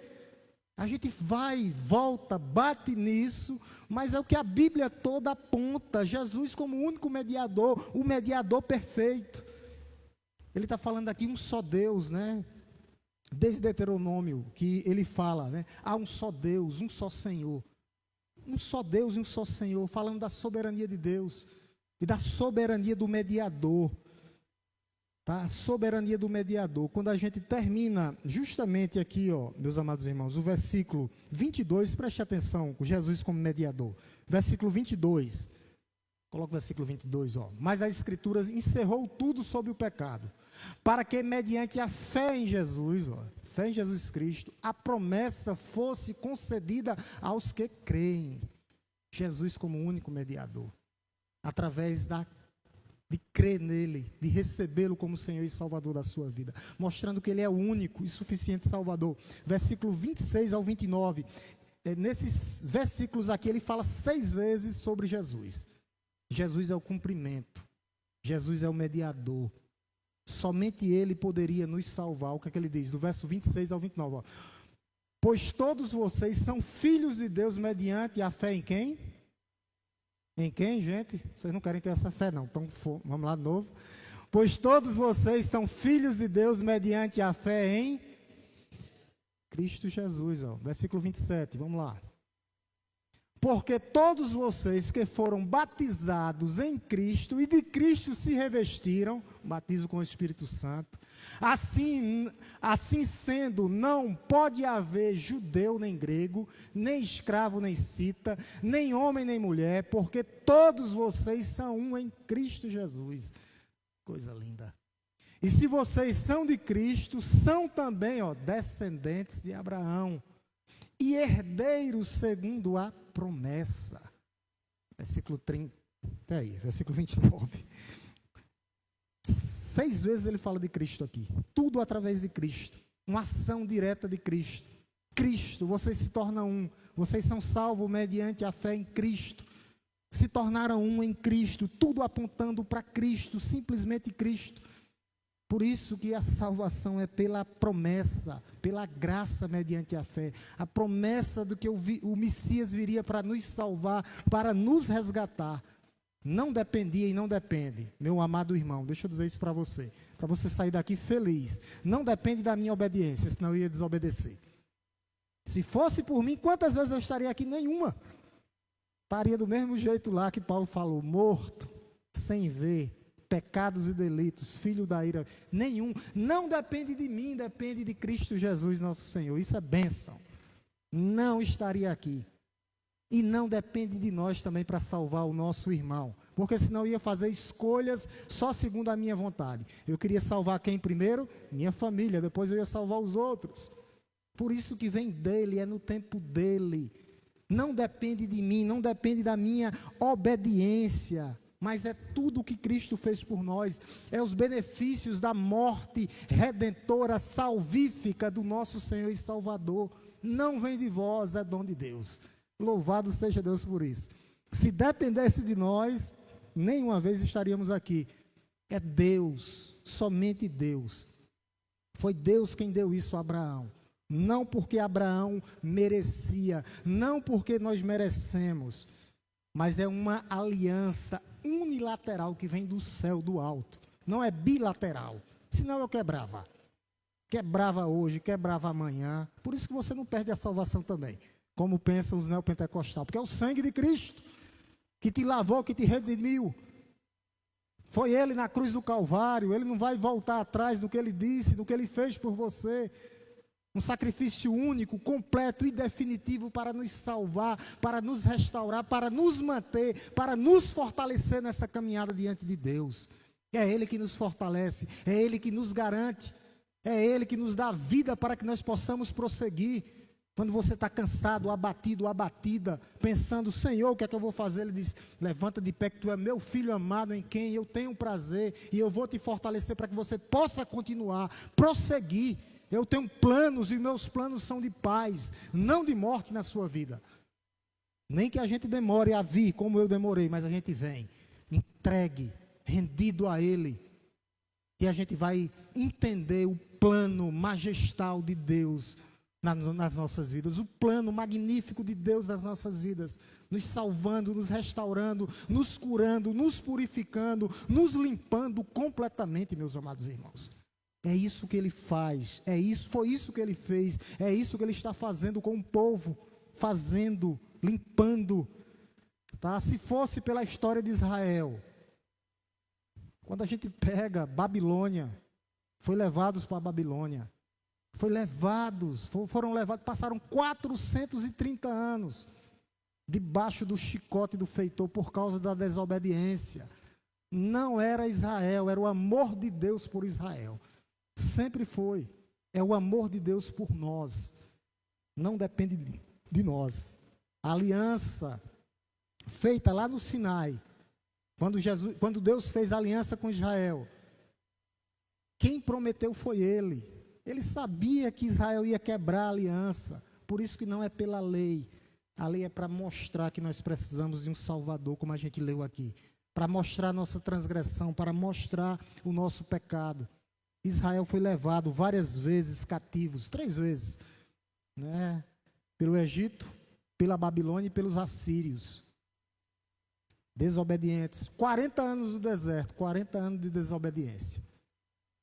A gente vai, volta, bate nisso, mas é o que a Bíblia toda aponta. Jesus como o único mediador, o mediador perfeito. Ele está falando aqui um só Deus, né? Desde Deuteronômio, que ele fala, né? Há um só Deus, um só Senhor. Um só Deus e um só Senhor, falando da soberania de Deus e da soberania do mediador, tá? A soberania do mediador. Quando a gente termina justamente aqui, ó, meus amados irmãos, o versículo 22, preste atenção, com Jesus como mediador. Versículo 22, coloca o versículo 22, ó. Mas a Escritura encerrou tudo sobre o pecado, para que mediante a fé em Jesus, ó, fé em Jesus Cristo, a promessa fosse concedida aos que creem. Jesus como único mediador, através de crer nele, de recebê-lo como Senhor e Salvador da sua vida, mostrando que ele é o único e suficiente Salvador. Versículo 26 ao 29, nesses versículos aqui ele fala 6 vezes sobre Jesus. Jesus é o cumprimento, Jesus é o mediador. Somente ele poderia nos salvar. O que é que ele diz? Do verso 26 ao 29. Ó. Pois todos vocês são filhos de Deus mediante a fé em quem? Em quem, gente? Vocês não querem ter essa fé, não. Então, vamos lá de novo. Pois todos vocês são filhos de Deus mediante a fé em Cristo Jesus. Ó. Versículo 27, vamos lá. Porque todos vocês que foram batizados em Cristo e de Cristo se revestiram, batismo com o Espírito Santo, assim sendo, não pode haver judeu nem grego, nem escravo nem cita, nem homem nem mulher, porque todos vocês são um em Cristo Jesus. Coisa linda. E se vocês são de Cristo, são também, ó, descendentes de Abraão e herdeiros segundo a promessa. Versículo 30, até aí, versículo 29. 6 vezes ele fala de Cristo aqui. Tudo através de Cristo. Uma ação direta de Cristo. Cristo, vocês se tornam um. Vocês são salvos mediante a fé em Cristo. Se tornaram um em Cristo. Tudo apontando para Cristo, simplesmente Cristo. Por isso que a salvação é pela promessa, pela graça mediante a fé. A promessa de que o Messias viria para nos salvar, para nos resgatar. Não dependia e não depende, meu amado irmão, deixa eu dizer isso para você sair daqui feliz. Não depende da minha obediência, senão eu ia desobedecer. Se fosse por mim, quantas vezes eu estaria aqui? Nenhuma. Estaria do mesmo jeito lá que Paulo falou, morto, sem ver, pecados e delitos, filho da ira, nenhum. Não depende de mim, depende de Cristo Jesus, nosso Senhor. Isso é bênção. Não estaria aqui. E não depende de nós também para salvar o nosso irmão. Porque senão eu ia fazer escolhas só segundo a minha vontade. Eu queria salvar quem primeiro? Minha família. Depois eu ia salvar os outros. Por isso que vem dele, é no tempo dele. Não depende de mim, não depende da minha obediência. Mas é tudo o que Cristo fez por nós. É os benefícios da morte redentora, salvífica do nosso Senhor e Salvador. Não vem de vós, é dom de Deus. Louvado seja Deus por isso. Se dependesse de nós, nenhuma vez estaríamos aqui. É Deus, somente Deus. Foi Deus quem deu isso a Abraão. Não porque Abraão merecia, não porque nós merecemos, mas é uma aliança unilateral que vem do céu, do alto. Não é bilateral, senão eu quebrava. Quebrava hoje, quebrava amanhã. Por isso que você não perde a salvação também, como pensam os neopentecostais. Porque é o sangue de Cristo que te lavou, que te redimiu. Foi Ele na cruz do Calvário. Ele não vai voltar atrás do que Ele disse, do que Ele fez por você. Um sacrifício único, completo e definitivo para nos salvar, para nos restaurar, para nos manter, para nos fortalecer nessa caminhada diante de Deus. É Ele que nos fortalece, é Ele que nos garante, é Ele que nos dá vida para que nós possamos prosseguir. Quando você está cansado, abatido, abatida, pensando, Senhor, o que é que eu vou fazer? Ele diz, levanta de pé que tu é meu filho amado em quem eu tenho prazer e eu vou te fortalecer para que você possa continuar, prosseguir. Eu tenho planos e meus planos são de paz, não de morte na sua vida. Nem que a gente demore a vir, como eu demorei, mas a gente vem, entregue, rendido a Ele. E a gente vai entender o plano majestal de Deus nas nossas vidas. O plano magnífico de Deus nas nossas vidas. Nos salvando, nos restaurando, nos curando, nos purificando, nos limpando completamente, meus amados irmãos. É isso que Ele faz, foi isso que Ele fez, é isso que Ele está fazendo com o povo, fazendo, limpando, tá? Se fosse pela história de Israel, quando a gente pega Babilônia, foi levados para a Babilônia, foram levados, passaram 430 anos, debaixo do chicote do feitor, por causa da desobediência. Não era Israel, era o amor de Deus por Israel. Sempre foi. É o amor de Deus por nós. Não depende de nós. A aliança feita lá no Sinai, quando Deus fez aliança com Israel, quem prometeu foi Ele. Ele sabia que Israel ia quebrar a aliança. Por isso que não é pela lei. A lei é para mostrar que nós precisamos de um Salvador, como a gente leu aqui. Para mostrar a nossa transgressão, para mostrar o nosso pecado. Israel foi levado várias vezes cativos, 3 vezes, né? Pelo Egito, pela Babilônia e pelos assírios. Desobedientes. 40 anos no deserto, 40 anos de desobediência.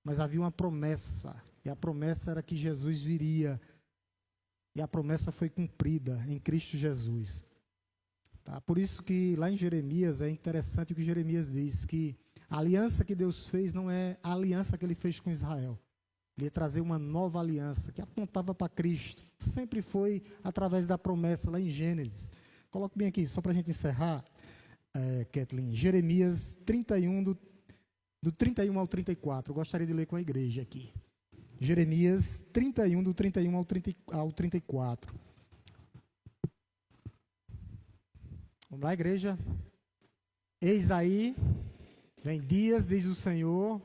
Mas havia uma promessa, e a promessa era que Jesus viria. E a promessa foi cumprida em Cristo Jesus. Tá? Por isso que lá em Jeremias, é interessante o que Jeremias diz, que a aliança que Deus fez não é a aliança que Ele fez com Israel. Ele ia trazer uma nova aliança que apontava para Cristo. Sempre foi através da promessa lá em Gênesis. Coloque bem aqui, só para a gente encerrar, Kathleen. Jeremias 31, do 31 ao 34. Eu gostaria de ler com a igreja aqui. Jeremias 31, do 31 ao 34. Vamos lá, igreja. Eis aí... Vem dias, diz o Senhor,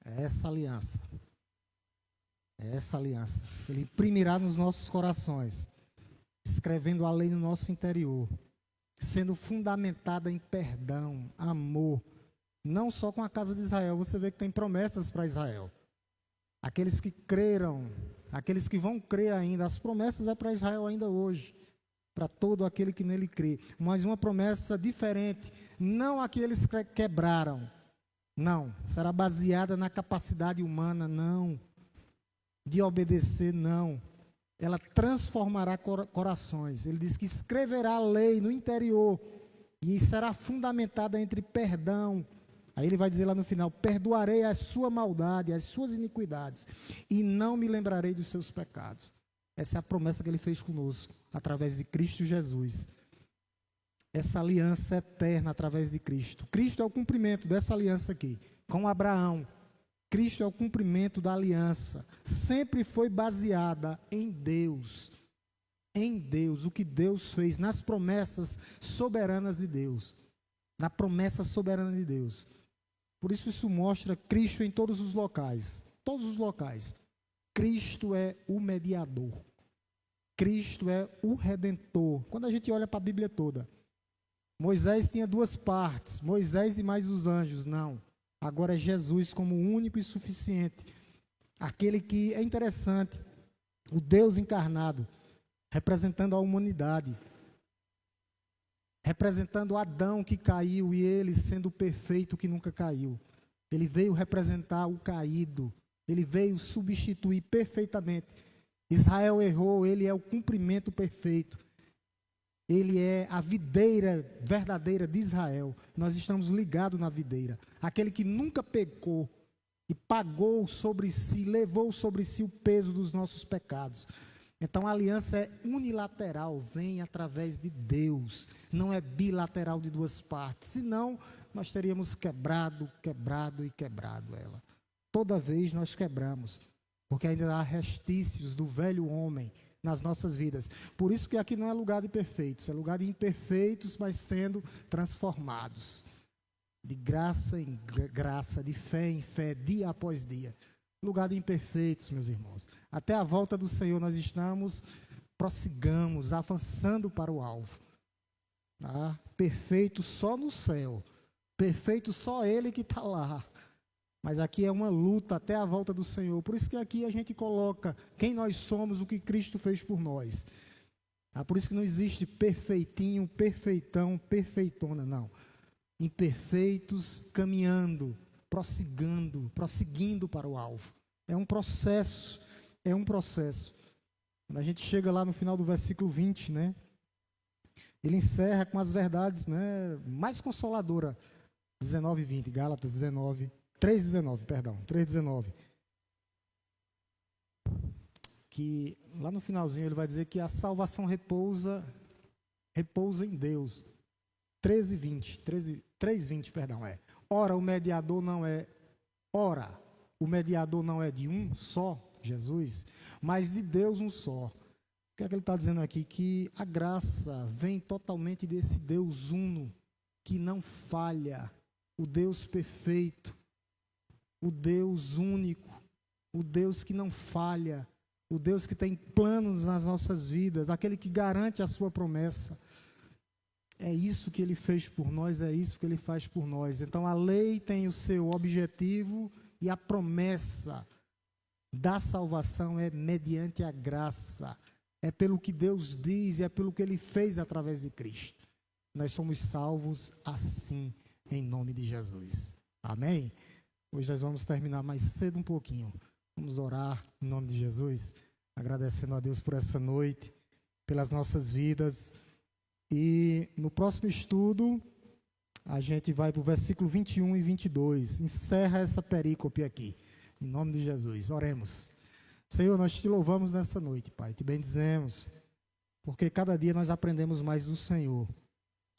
é essa aliança. É essa aliança. Ele imprimirá nos nossos corações, escrevendo a lei no nosso interior, sendo fundamentada em perdão, amor, não só com a casa de Israel. Você vê que tem promessas para Israel. Aqueles que creram, aqueles que vão crer ainda, as promessas é para Israel ainda hoje, para todo aquele que nele crê. Mas uma promessa diferente, não aqueles que quebraram, não, será baseada na capacidade humana, não, de obedecer, não. ela transformará corações. Ele diz que escreverá a lei no interior e será fundamentada entre perdão. Aí ele vai dizer lá no final: perdoarei a sua maldade, as suas iniquidades, e não me lembrarei dos seus pecados. Essa é a promessa que ele fez conosco, através de Cristo Jesus. Essa aliança eterna através de Cristo. Cristo é o cumprimento dessa aliança aqui, com Abraão. Cristo é o cumprimento da aliança. Sempre foi baseada em Deus. Em Deus, o que Deus fez, nas promessas soberanas de Deus. Na promessa soberana de Deus. Por isso mostra Cristo em todos os locais. Todos os locais. Cristo é o mediador. Cristo é o redentor. Quando a gente olha para a Bíblia toda, Moisés tinha duas partes, Moisés e mais os anjos. Não. Agora é Jesus como único e suficiente. Aquele que é interessante, o Deus encarnado, representando a humanidade. Representando Adão que caiu e ele sendo o perfeito que nunca caiu. Ele veio representar o caído. Ele veio substituir perfeitamente. Israel errou, ele é o cumprimento perfeito. Ele é a videira verdadeira de Israel. Nós estamos ligados na videira. Aquele que nunca pecou e pagou sobre si, levou sobre si o peso dos nossos pecados. Então a aliança é unilateral, vem através de Deus. Não é bilateral de duas partes. Senão nós teríamos quebrado ela. Toda vez nós quebramos. Porque ainda há restícios do velho homem nas nossas vidas. Por isso que aqui não é lugar de perfeitos, é lugar de imperfeitos, mas sendo transformados. De graça em graça, de fé em fé, dia após dia. Lugar de imperfeitos, meus irmãos. Até a volta do Senhor nós estamos, prossigamos, avançando para o alvo. Tá? Perfeito só no céu. Perfeito só Ele que está lá. Mas aqui é uma luta até a volta do Senhor. Por isso que aqui a gente coloca quem nós somos, o que Cristo fez por nós. Por isso que não existe perfeitinho, perfeitão, perfeitona, não. Imperfeitos caminhando, prosseguindo para o alvo. É um processo, Quando a gente chega lá no final do versículo 20, né? Ele encerra com as verdades, né, mais consoladoras. 19 e 20, Gálatas 3,19. Que lá no finalzinho ele vai dizer que a salvação repousa em Deus. 3,20, Ora, o mediador não é de um só, Jesus, mas de Deus um só. O que é que ele está dizendo aqui? Que a graça vem totalmente desse Deus uno, que não falha, o Deus perfeito, o Deus único, o Deus que não falha, o Deus que tem planos nas nossas vidas, aquele que garante a sua promessa. É isso que Ele fez por nós, é isso que Ele faz por nós. Então a lei tem o seu objetivo e a promessa da salvação é mediante a graça. É pelo que Deus diz e é pelo que Ele fez através de Cristo. Nós somos salvos assim, em nome de Jesus. Amém? Hoje nós vamos terminar mais cedo um pouquinho. Vamos orar em nome de Jesus, agradecendo a Deus por essa noite, pelas nossas vidas. E no próximo estudo, a gente vai para o versículo 21 e 22. Encerra essa perícope aqui, em nome de Jesus. Oremos. Senhor, nós te louvamos nessa noite, Pai, te bendizemos, porque cada dia nós aprendemos mais do Senhor.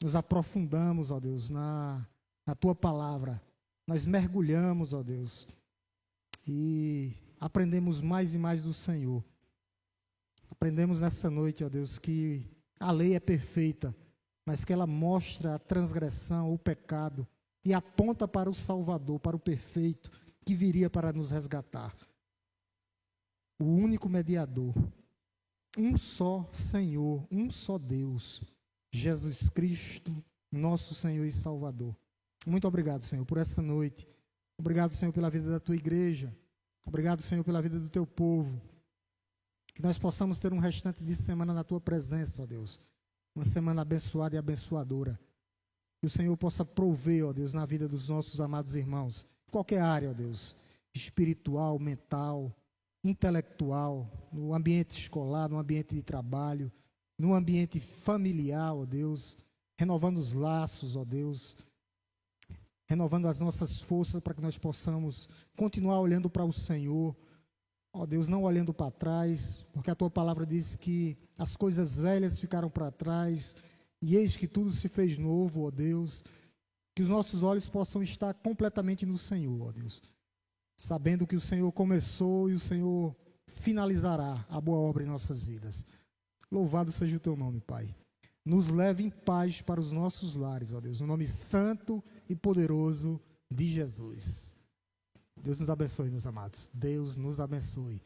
Nos aprofundamos, ó Deus, na Tua palavra. Nós mergulhamos, ó Deus, e aprendemos mais e mais do Senhor. Aprendemos nessa noite, ó Deus, que a lei é perfeita, mas que ela mostra a transgressão, o pecado, e aponta para o Salvador, para o perfeito, que viria para nos resgatar. O único mediador, um só Senhor, um só Deus, Jesus Cristo, nosso Senhor e Salvador. Muito obrigado, Senhor, por essa noite. Obrigado, Senhor, pela vida da Tua igreja. Obrigado, Senhor, pela vida do Teu povo. Que nós possamos ter um restante de semana na Tua presença, ó Deus. Uma semana abençoada e abençoadora. Que o Senhor possa prover, ó Deus, na vida dos nossos amados irmãos. Qualquer área, ó Deus. Espiritual, mental, intelectual, no ambiente escolar, no ambiente de trabalho, no ambiente familiar, ó Deus, renovando os laços, ó Deus, renovando as nossas forças para que nós possamos continuar olhando para o Senhor, ó Deus, não olhando para trás, porque a Tua palavra diz que as coisas velhas ficaram para trás, e eis que tudo se fez novo, ó Deus, que os nossos olhos possam estar completamente no Senhor, ó Deus, sabendo que o Senhor começou e o Senhor finalizará a boa obra em nossas vidas. Louvado seja o Teu nome, Pai. Nos leve em paz para os nossos lares, ó Deus, no nome santo e poderoso de Jesus. Deus nos abençoe, meus amados. Deus nos abençoe.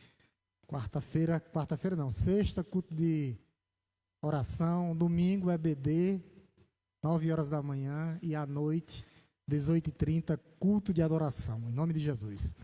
Quarta-feira não, sexta, culto de oração, domingo, EBD, 9 horas da manhã, e à noite, 18h30, culto de adoração, em nome de Jesus.